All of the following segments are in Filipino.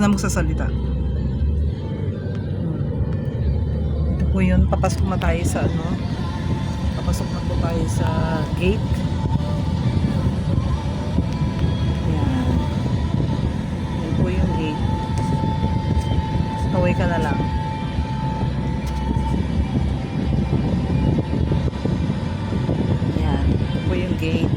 na magsasalita. Ito po yun, papasok na tayo sa ano, papasok na po tayo sa gate. Yan. Yan po yung gate. Kaway ka na lang. Yan. Ito po yung gate.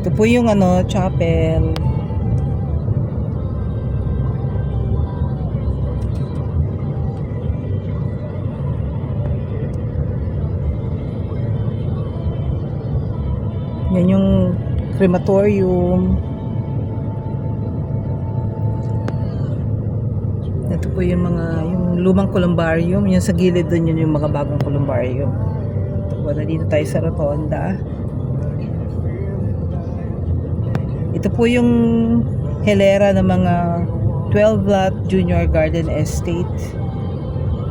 Ito po yung ano, chapel. Yan yung crematorium. Ito po yung mga, yung lumang columbarium. Yung sa gilid dun, yun yung mga bagong columbarium. Ito po, nandito tayo sa rotonda. Ito po yung hilera ng mga 12-lot Junior Garden Estate.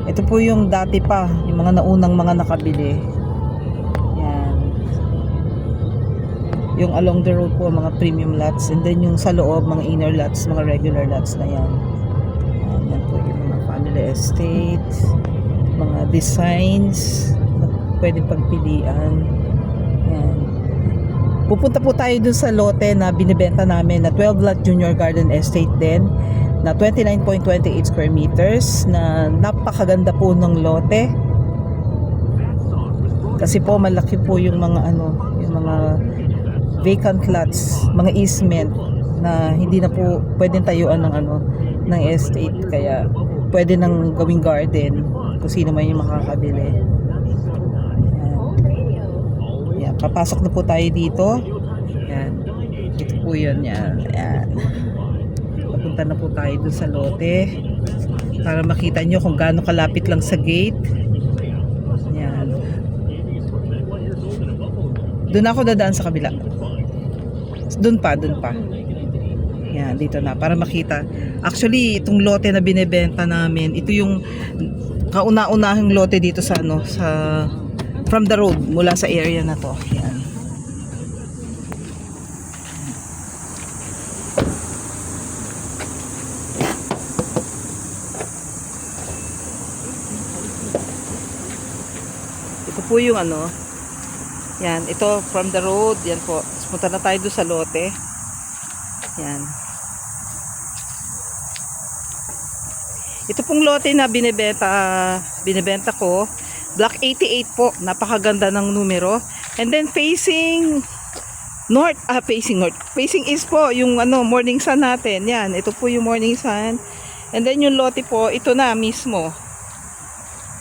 Ito po yung dati pa, yung mga naunang mga nakabili. Yan. Yung along the road po, mga premium lots. And then yung sa loob, mga inner lots, mga regular lots na yan. Yan po yung mga family estate. Mga designs na pwedeng pagpilian. Yan. Pupunta po tayo dun sa lote na binibenta namin na 12-lot Junior Garden Estate din na 29.28 square meters na napakaganda po ng lote. Kasi po malaki po yung mga ano, yung mga vacant lots, mga easement na hindi na po pwedeng tayuan ng ano, ng estate, kaya pwede nang gawing garden kung sino man yung makakabili. Yan, papasok na po tayo dito. Yan. Ito po yun. Yan. Yan. Papunta na po tayo dun sa lote para makita nyo kung gaano kalapit lang sa gate. Yan. Doon ako dadaan sa kabila. Doon pa. Yan, dito na para makita. Actually, itong lote na binebenta namin, ito yung kauna-unahing lote dito sa ano, sa from the road, mula sa area na to. Yan. Ito po yung ano. Yan, ito from the road. Yan po. Punta na tayo doon sa lote. Yan. Ito pong lote na binebenta ko, Block 88 po. Napakaganda ng numero. And then facing north, facing east po yung ano, morning sun natin. Yan, ito po yung morning sun. And then yung lote po, ito na mismo.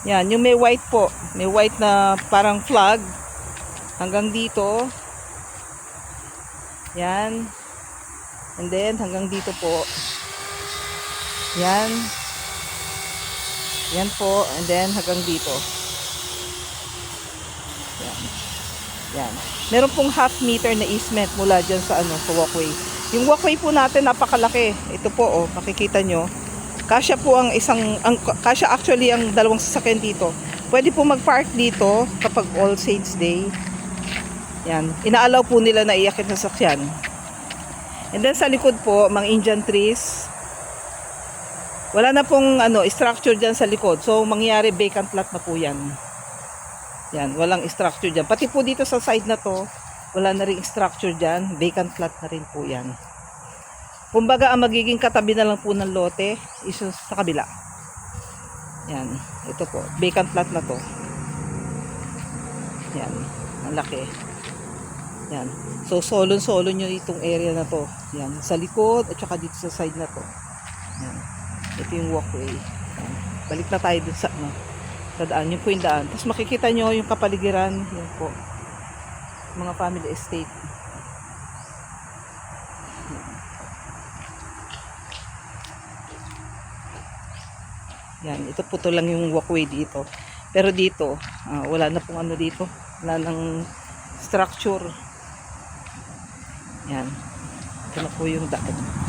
Yan, yung may white po. May white na parang flag hanggang dito. Yan. And then hanggang dito po. Yan. Yan po. And then hanggang dito. Yan. Yan. Meron pong half meter na easement mula dyan sa ano, sa walkway. Yung walkway po natin napakalaki. Ito po, oh, makikita nyo. Kasya po ang kasya actually ang dalawang sasakyan dito. Pwede po mag-park dito kapag All Saints Day. Yan. Inaalaw po nila na iakit sa sasakyan. And then sa likod po, mga Indian trees. Wala na pong ano, structure dyan sa likod. So, mangyayari vacant lot na po yan. Yan, walang structure dyan. Pati po dito sa side na to, wala na rin structure dyan. Vacant lot na rin po yan. Kumbaga, ang magiging katabi na lang po ng lote is sa kabila. Yan, ito po. Vacant lot na to. Yan, ang laki. Yan. So, solon-solon nyo itong area na to. Yan, sa likod at saka dito sa side na to. Yan. Ito yung walkway. Yan. Balik na tayo dun sa ano. Sa daan, yun po yung daan. Tapos makikita nyo yung kapaligiran, yun po, mga family estate. Yan, ito po to lang yung walkway dito. Pero dito, wala na pong ano dito. Wala nang structure. Yan. Ito na po yung daan.